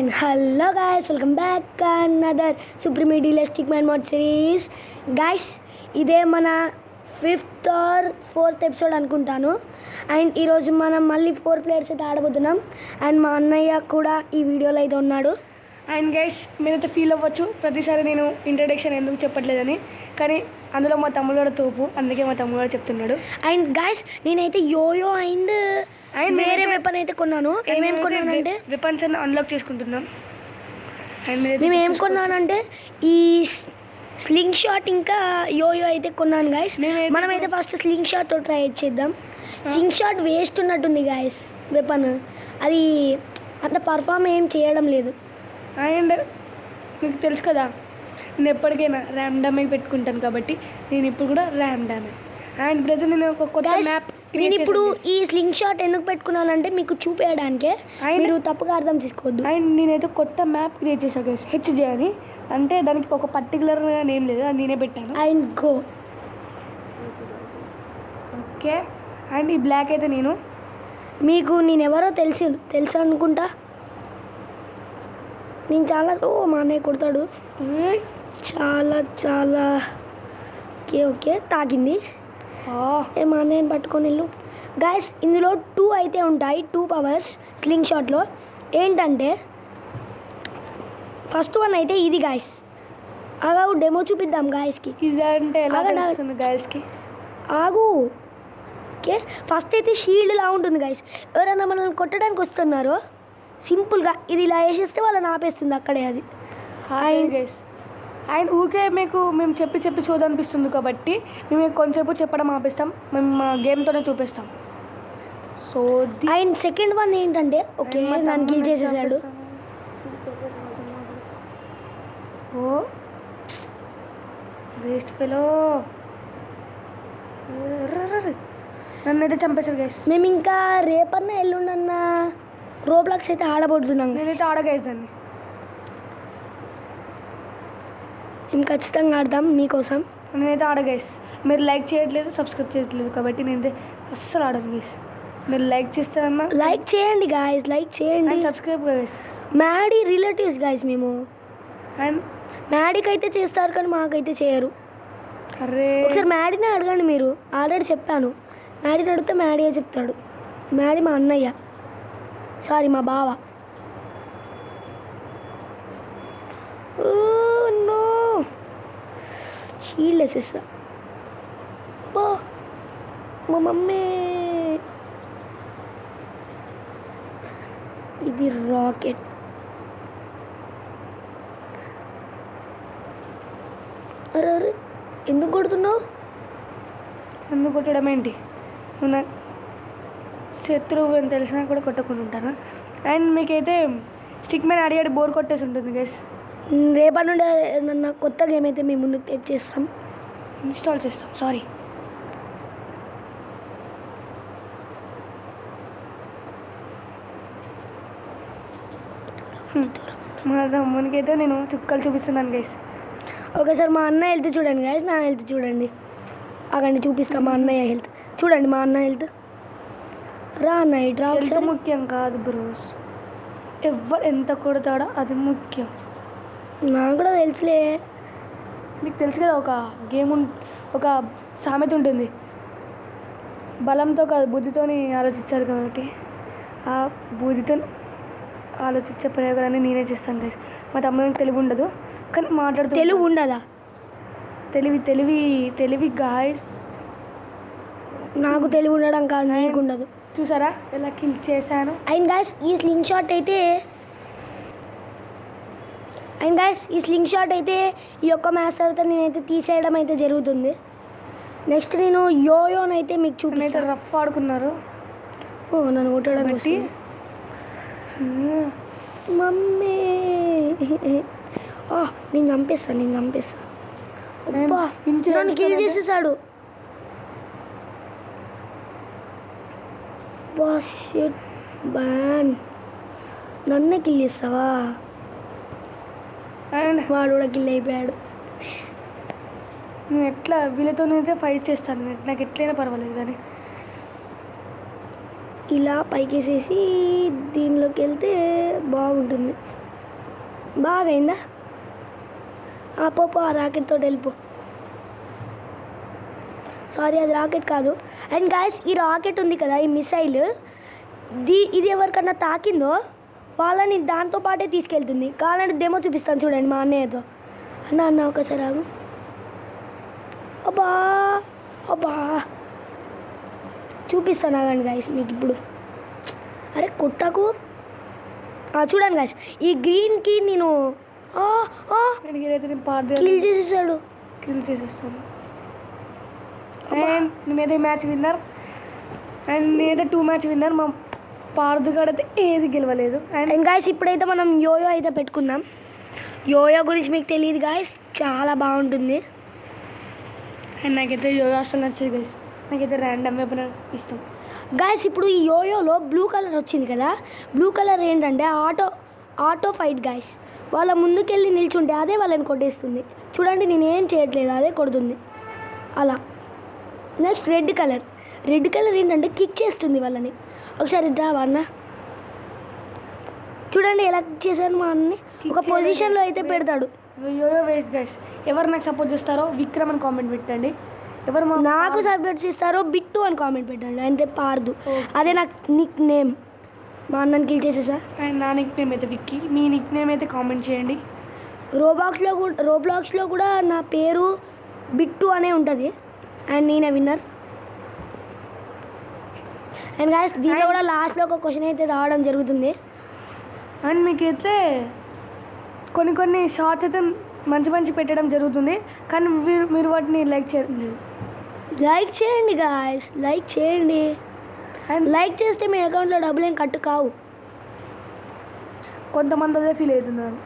And hello guys, welcome back another Supreme Elastic Man mod series. Guys, ఇదే మన 5th or 4th episode అనుకుంటాను. And ఈరోజు మనం మళ్ళీ 4 ప్లేయర్స్ అయితే ఆడబోతున్నాం. అండ్ మా అన్నయ్య కూడా ఈ వీడియోలో అయితే ఉన్నాడు. అండ్ గైస్ మీరైతే ఫీల్ అవ్వచ్చు ప్రతిసారి నేను ఇంట్రడక్షన్ ఎందుకు చెప్పట్లేదని, కానీ అందులో మా తమ్ముడు కూడా తోపు, అందుకే మా తమ్ముడు కూడా చెప్తున్నాడు. అండ్ గైస్ నేనైతే యోయో అండ్ వేరే వెపన్ అయితే కొన్నాను. ఏమేమి కొన్నానంటే వెపన్స్ అన్ని అన్లాక్ చేసుకుంటున్నాం. అండ్ మేము ఏం కొన్నానంటే ఈ స్లింగ్ షాట్ ఇంకా యోయో అయితే కొన్నాను గైస్. మనమైతే ఫస్ట్ స్లింగ్ షాట్తో ట్రై చేద్దాం. స్లింగ్ షాట్ వేస్ట్ ఉన్నట్టుంది గైస్, వెపన్ అది అంత పర్ఫామ్ ఏం చేయడం లేదు. అండ్ మీకు తెలుసు కదా, నేను ఎప్పటికైనా ర్యాండమే పెట్టుకుంటాను కాబట్టి నేను ఇప్పుడు కూడా ర్యాండమే. అండ్ ఇప్పుడైతే నేను ఒక కొత్త మ్యాప్ నేను ఇప్పుడు ఈ స్లింగ్ షాట్ ఎందుకు పెట్టుకున్నానంటే మీకు చూపించడానికే, మీరు తప్పుగా అర్థం చేసుకోవద్దు. అండ్ నేనైతే కొత్త మ్యాప్ క్రియేట్ చేశాను గైస్, హెచ్జే అని. అంటే దానికి ఒక పర్టికులర్ నేమ్ లేదు, అది నేనే పెట్టాను. And go okay. అండ్ ఈ బ్లాక్ అయితే మీకు నేను ఎవరో తెలుసు అనుకుంటా. నేను చాలా మా అన్నయ్య కొడతాడు, చాలా ఓకే తాకింది. మా అన్నయ్యని పట్టుకొని వెళ్ళు గాయస్. ఇందులో 2 అయితే ఉంటాయి, 2 పవర్స్ స్లింగ్ షాట్లో. ఏంటంటే ఫస్ట్ వన్ అయితే ఇది గాయస్. అలా డెమో చూపిద్దాం గాయస్కి. ఇది అంటే ఎలా తెలుస్తుంది గాయస్కి? ఆగు. ఓకే, ఫస్ట్ అయితే షీల్డ్ లా ఉంటుంది గాయస్. ఎవరైనా మనల్ని కొట్టడానికి వస్తున్నారో సింపుల్గా ఇది ఇలా వేసేస్తే వాళ్ళని ఆపేస్తుంది అక్కడే అది. గైస్ అండ్ ఊకే మేము చెప్పి చూడనిపిస్తుంది కాబట్టి మేము కొంచెంసేపు చెప్పడం ఆపేస్తాం, మేము మా గేమ్తోనే చూపిస్తాం. సో అండ్ సెకండ్ వన్ ఏంటంటే ఓకే నన్ను కిల్ చేసేసాడు. ఓ వేస్ట్ ఫెలో, నన్ను అయితే చంపేశారు గైస్. మేము ఇంకా రేపన్నా ఎల్లుండన్నా రోబ్లాక్స్ అయితే ఆడబోతున్నాం. నేనైతే ఆడగైజాన్ని మేము ఖచ్చితంగా ఆడదాం మీకోసం. నేనైతే ఆడగైస్. మీరు లైక్ చేయట్లేదు, సబ్స్క్రైబ్ చేయట్లేదు కాబట్టి నేనైతే అస్సలు ఆడను గైస్. మీరు లైక్ చేస్తారన్నా లైక్ చేయండి గాయస్, లైక్ చేయండి, subscribe guys. Maddy relatives guys మేము. అండ్ మ్యాడీకి అయితే చేస్తారు కానీ మాకైతే చేయరు. అరే ఒకసారి మ్యాడీనే అడగండి, మీరు ఆల్రెడీ చెప్పాను. మ్యాడీని అడిగితే మ్యాడీయే చెప్తాడు. మ్యాడీ మా అన్నయ్య, సారీ మా బావ. నో షీల్డ్ వేసేస్తా. బా మా మమ్మీ, ఇది రాకెట్. అరే ఎందుకు కొడుతున్నావు? ఎందుకు కొట్టడం ఏంటి? నా శత్రువు అని తెలిసినా కూడా కొట్టకుండా ఉంటాను. అండ్ మీకైతే స్టిక్ మ్యాన్ ఆడి బోర్ కొట్టేసి ఉంటుంది గైస్. రేపటి నుండి నన్ను కొత్త గేమ్ అయితే మేము ముందుకు టైప్ చేస్తాం, ఇన్స్టాల్ చేస్తాం. సారీ. మా తమ్మునికైతే నేను చుక్కలు చూపిస్తున్నాను గైస్. ఒకసారి మా అన్న హెల్త్ చూడండి గైస్, నా హెల్త్ చూడండి. అక్కడ చూపిస్తాం మా అన్నయ్య హెల్త్ చూడండి. మా అన్న హెల్త్ రా నైట్ రా. హెల్త్ ముఖ్యం కాదు బ్రోస్, ఎవరు ఎంత కొడతాడో అది ముఖ్యం. నాకు కూడా తెలుసులే. మీకు తెలుసు కదా, ఒక సామెత ఉంటుంది, బలంతో కాదు బుద్ధితోని ఆలోచించారు కాబట్టి ఆ బుద్ధితో ఆలోచించే ప్రయోగాలన్నీ నేనే చేస్తాను గైస్. మా తమ్ముడికి తెలివి ఉండదు కానీ మాట్లాడుతూ. తెలివి ఉండదా? తెలివి గాయస్. నాకు తెలివి ఉండడం కాదు, నీకు ఉండదు. చూసారా ఎలా కిల్ చేశాను? అండ్ గాయస్ ఈ స్లింగ్ షాట్ అయితే ఈ యొక్క మ్యాచ్ తర్వాత నేనైతే తీసేయడం అయితే జరుగుతుంది. నెక్స్ట్ నేను యోయోనైతే మీకు చూపిస్తాను. రఫ్ ఆడుకున్నారు. ఓ నన్ను కొట్టడం వచ్చి మమ్మీ. నేను చంపేస్తాను. నన్ను కిల్ చేసేసాడు. బ్యాన్ నన్నే కిల్ చేస్తావా? అండ్ వాడు కూడా కిల్ అయిపోయాడు. నేను ఎట్లా వీళ్ళతోనైతే ఫైట్ చేస్తాను, నాకు ఎట్లయినా పర్వాలేదు. కానీ ఇలా పైకేసేసి దీనిలోకి వెళ్తే బాగుంటుంది. బాగా అయిందా పోపో ఆ రాకెట్ తోటి వెళ్ళిపో సారీ అది రాకెట్ కాదు అండ్ గాయస్ ఈ రాకెట్ ఉంది కదా ఈ మిసైల్ ఇది ఎవరికన్నా తాకిందో వాళ్ళని దాంతో పాటే తీసుకెళ్తుంది కావాలంటే డెమో చూపిస్తాను చూడండి మా అన్నయ్యతో అన్న ఒకసారి ఆగు అబ్బా అబ్బా చూపిస్తాను ఆగండి గాయస్ మీకు ఇప్పుడు అరే కొట్టకు చూడండి గాయస్ ఈ గ్రీన్కి నేను కిల్ చేసేసాడు కిల్ చేసేస్తాను అండ్ నేనైతే మ్యాచ్ విన్నర్ అండ్ నేనైతే 2 మ్యాచ్ విన్నర్ మా పార్దుగాడైతే ఏది గెలవలేదు అండ్ గాయస్ ఇప్పుడైతే మనం యోయో అయితే పెట్టుకుందాం యోయో గురించి మీకు తెలియదు గాయస్ చాలా బాగుంటుంది అండ్ నాకైతే యోయో అసలు నచ్చదు గైస్ నాకైతే ర్యాండమ్ వెపన్ ఇష్టం గాయస్ ఇప్పుడు ఈ యోయోలో బ్లూ కలర్ వచ్చింది కదా బ్లూ కలర్ ఏంటంటే ఆటో ఫైట్ గాయస్ వాళ్ళ ముందుకెళ్ళి నిల్చుంటే అదే వాళ్ళని కొట్టేస్తుంది చూడండి నేనేం చేయట్లేదు అదే కొడుతుంది అలా నెక్స్ట్ రెడ్ కలర్ ఏంటంటే కిక్ చేస్తుంది వాళ్ళని ఒకసారి రావా అన్న చూడండి ఎలా కిక్ చేశాను మా అన్నని ఒక పొజిషన్లో అయితే పెడతాడు యోయో వేస్ట్ గైస్ ఎవరు నాకు సపోర్ట్ చేస్తారో విక్రమ్ అని కామెంట్ పెట్టండి ఎవరు నాకు సపోర్ట్ చేస్తారో బిట్టు అని కామెంట్ పెట్టండి అంటే పార్దు అదే నాకు నిక్ నేమ్ మా అన్నని కిల్ చేసేసా అండ్ నా నిక్ నేమ్ అయితే విక్కీ మీ నిక్ నేమ్ అయితే కామెంట్ చేయండి రోబ్లాక్స్లో కూడా నా పేరు బిట్టు అనే ఉంటుంది అండ్ నేనే విన్నర్ అండ్ గాయస్ దీంట్లో కూడా లాస్ట్లో ఒక క్వశ్చన్ అయితే రావడం జరుగుతుంది అండ్ మీకైతే కొన్ని షార్ట్స్ అయితే మంచి పెట్టడం జరుగుతుంది కానీ మీరు వాటిని లైక్ చేయలేదు లైక్ చేయండి గాయస్ లైక్ చేయండి అండ్ లైక్ చేస్తే మీ అకౌంట్లో డబ్బులు ఏం కట్టు కావు కొంతమంది అదే ఫీల్ అవుతున్నారు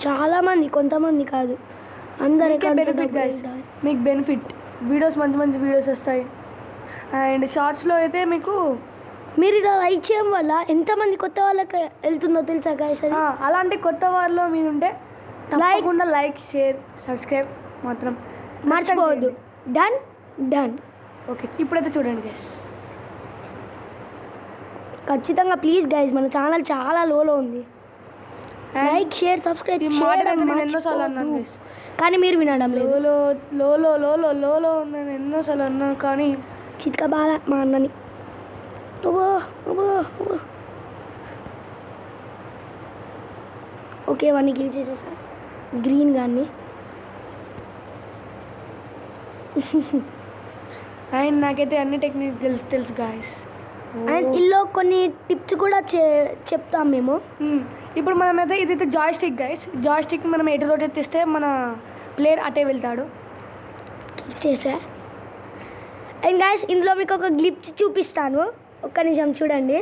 చాలామంది కొంతమంది కాదు అందరి బెనిఫిట్ గైస్ మీకు బెనిఫిట్ వీడియోస్ మంచి వీడియోస్ వస్తాయి అండ్ షార్ట్స్లో అయితే మీకు మీరు ఇలా లైక్ చేయడం వల్ల ఎంతమంది కొత్త వాళ్ళకి వెళ్తుందో తెలుసా గైస్ అది అలాంటి కొత్త వారిలో మీద ఉంటే తప్పకుండా లైక్ షేర్ సబ్స్క్రైబ్ మాత్రం మర్చిపోవద్దు డన్ ఓకే ఇప్పుడైతే చూడండి గైస్ ఖచ్చితంగా ప్లీజ్ గైస్ మన ఛానల్ చాలా లోలో ఉంది లైక్ షేర్ సబ్స్క్రైబ్ ఎన్నోసార్లు అన్నాను గైస్ కానీ మీరు వినడం లేదు లోలో ఉందని ఎన్నోసార్లు అన్నాను కానీ చిత్క బాధ మా అన్నని ఓకే వాడిని కిల్ చేసేసా గ్రీన్ గాన్ని అండ్ నాకైతే అన్ని టెక్నిక్ తెలుసు గాయస్ అండ్ ఇందులో కొన్ని టిప్స్ కూడా చెప్తాం మేము ఇప్పుడు మనమైతే ఇదైతే Joy stick guys Joy stick మనం ఎటు రొటేట్ చేస్తే మన ప్లేయర్ అటే వెళ్తాడు చేసా అండ్ గాయస్ ఇందులో మీకు ఒక గ్లిచ్ చూపిస్తాను ఒక్క నిమిషం చూడండి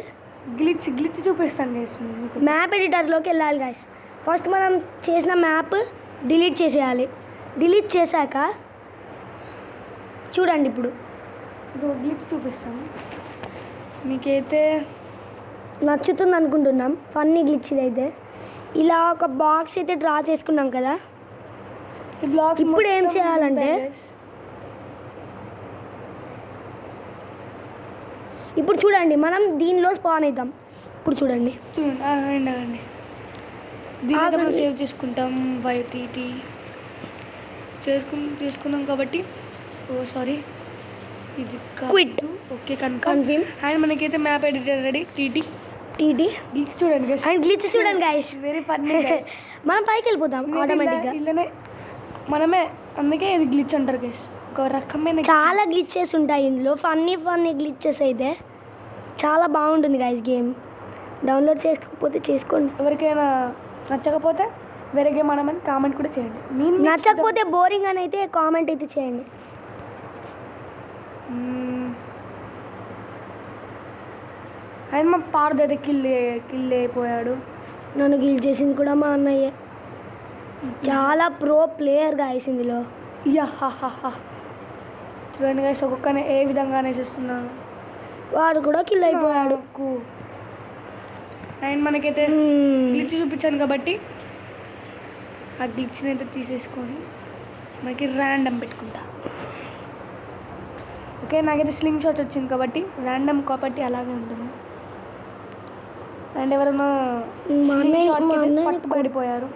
గ్లిచ్ చూపిస్తాను గైస్ మీకు మ్యాప్ ఎడిటర్లోకి వెళ్ళాలి గాయస్ ఫస్ట్ మనం చేసిన మ్యాప్ డిలీట్ చేసేయాలి డిలీట్ చేశాక చూడండి ఇప్పుడు గ్లిచ్ చూపిస్తాను మీకైతే నచ్చుతుంది అనుకుంటున్నాం ఫన్నీ గ్లిచ్ ఇదైతే ఇలా ఒక బాక్స్ అయితే డ్రా చేసుకున్నాం కదా ఈ బ్లాక్ ఇప్పుడు ఏం చేయాలంటే ఇప్పుడు చూడండి మనం దీనిలో స్పాన్ అవుతాం ఇప్పుడు చూడండి అండి దీని మనం సేవ్ చేసుకుంటాం YTT చేసుకున్నాం కాబట్టి సారీ ఇది క్విట్ ఓకే కన్ఫర్మ్ అండ్ మనకైతే map editor ready TT glitch చూడండి గైస్ అండ్ గ్లిచ్ చూడండి గైస్ వెరీ ఫన్నీ మనం పైకి వెళ్ళిపోతాం ఆటోమేటిక్గా ఇల్లనే మనమే అందుకే ఇది గ్లిచ్ అంటారు గైస్ ఒక రకమైన చాలా గ్లిచెస్ ఉంటాయి ఇందులో ఫన్నీ గ్లిచెస్ అయితే చాలా బాగుంటుంది గైస్ గేమ్ డౌన్లోడ్ చేసుకోకపోతే చేసుకోండి ఎవరికైనా నచ్చకపోతే వేరే గేమ్ ఆడమని కామెంట్ కూడా చేయండి నచ్చకపోతే బోరింగ్ అని అయితే కామెంట్ అయితే చేయండి ఆయన మా పార్దు అయితే కిల్ అయిపోయాడు నన్ను కిల్ చేసింది కూడా మా అన్నయ్య చాలా ప్రో ప్లేయర్ గాయస్ ఇందులో చూడండి గాయస్ ఒక్కొక్కనే ఏ విధంగా అనేసిస్తున్నాను వాడు కూడా కిల్ అయిపోయాడు అండ్ మనకైతే గ్లిచ్ చూపించాను కాబట్టి ఆ గ్లిచ్ని అయితే తీసేసుకొని మనకి ర్యాండమ్ పెట్టుకుంటా ఓకే నాకైతే స్లింగ్ షాట్ వచ్చింది కాబట్టి ర్యాండమ్ కాబట్టి అలాగే ఉంటుంది అండ్ ఎవరైనా మా అన్నయ్య- shot కి మా అయితే అన్నయ్య పట్టుబడిపోయారు.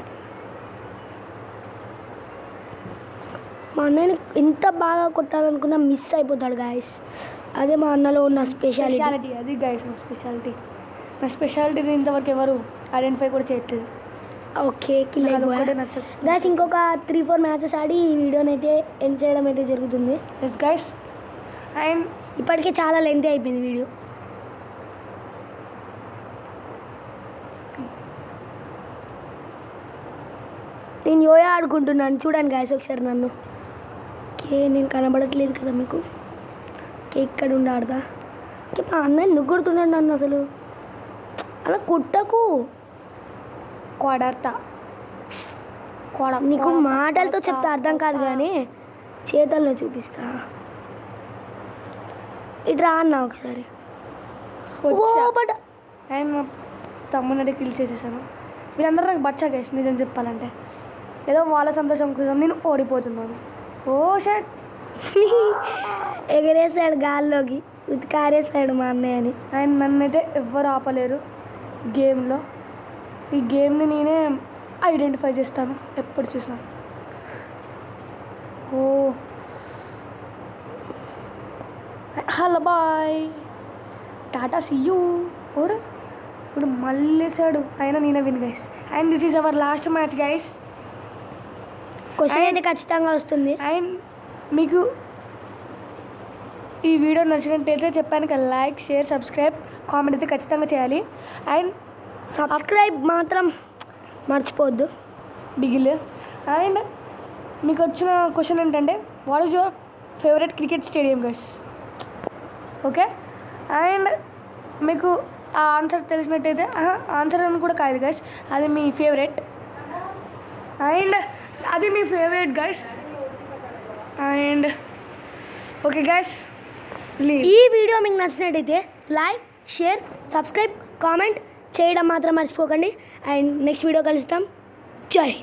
మా అన్నయ్యని ఎంత బాగా కొట్టాలనుకున్నా మిస్ అయిపోతాడు గాయస్. అదే మా అన్నలో ఉన్న స్పెషాలిటీ. స్పెషాలిటీ అది గైస్, నా స్పెషాలిటీ. నా స్పెషాలిటీని ఇంతవరకు ఎవరు ఐడెంటిఫై కూడా చేయట్లేదు. ఓకే కిల్ నాకు అయిపోయా అదొక్కటే నచ్చదు. గాయస్. ఇంకొక 3-4 మ్యాచెస్ ఆడి ఈ వీడియోని అయితే ఎండ్ చేయడం అయితే జరుగుతుంది. Yes guys. అండ్ ఇప్పటికే చాలా లెంతీ అయిపోయింది వీడియో. నేను యోయా ఆడుకుంటున్నాను చూడండి గాయస్ ఒకసారి నన్ను. ఓకే నేను కనబడట్లేదు కదా మీకు. ఓకే ఇక్కడ ఉండి ఆడతా. ఓకే మా అన్నయ్య ఎందుకు కొడుతున్నాడు నన్ను అసలు? అలా కుట్టకు. కొడతా నీకు మాటలతో చెప్తే అర్థం కాదు కానీ చేతల్లో చూపిస్తా. ఇట్రా అన్న ఒకసారి. వచ్చా. ఓ బట్ అండ్ మా తమ్ముని కిల్ చేసేసాను. వీళ్ళందరూ నాకు బచ్చా గైస్ నిజం చెప్పాలంటే. ఏదో వాళ్ళ సంతోషం కోసం నేను ఓడిపోతున్నాను. ఓ షట్. ఎగరేసాడు గాల్లోకి, ఉతికారేసాడు మా అన్నయ్యని. అండ్ నన్నైతే ఎవ్వరు ఆపలేరు గేమ్లో. ఈ గేమ్ని నేనే ఐడెంటిఫై చేస్తాను ఎప్పుడు చూసినా. Oh hello bye, tata see you. ఓర్ ఇప్పుడు మళ్ళీ వేసాడు, అయినా నేనే win guys. And this is our last match guys. Question అయితే ఖచ్చితంగా వస్తుంది. అండ్ మీకు ఈ వీడియో నచ్చినట్టయితే చెప్పాను కదా, లైక్ షేర్ సబ్స్క్రైబ్ కామెంట్ అయితే ఖచ్చితంగా చేయాలి. అండ్ సబ్స్క్రైబ్ మాత్రం మర్చిపోవద్దు. బిగిల్. అండ్ మీకు వచ్చిన క్వశ్చన్ ఏంటంటే what is your favourite cricket stadium guys? Okay. And మీకు ఆ ఆన్సర్ తెలిసినట్టయితే ఆన్సర్ అని కూడా కాదు గైస్, అది మీ ఫేవరెట్. అండ్ అది మీ favourite guys. And okay guys, ఈ వీడియో మీకు నచ్చినట్టయితే లైక్ షేర్ సబ్స్క్రైబ్ కామెంట్ చేయడం మాత్రం మర్చిపోకండి. అండ్ నెక్స్ట్ వీడియో కలుస్తాం. జై హింద్.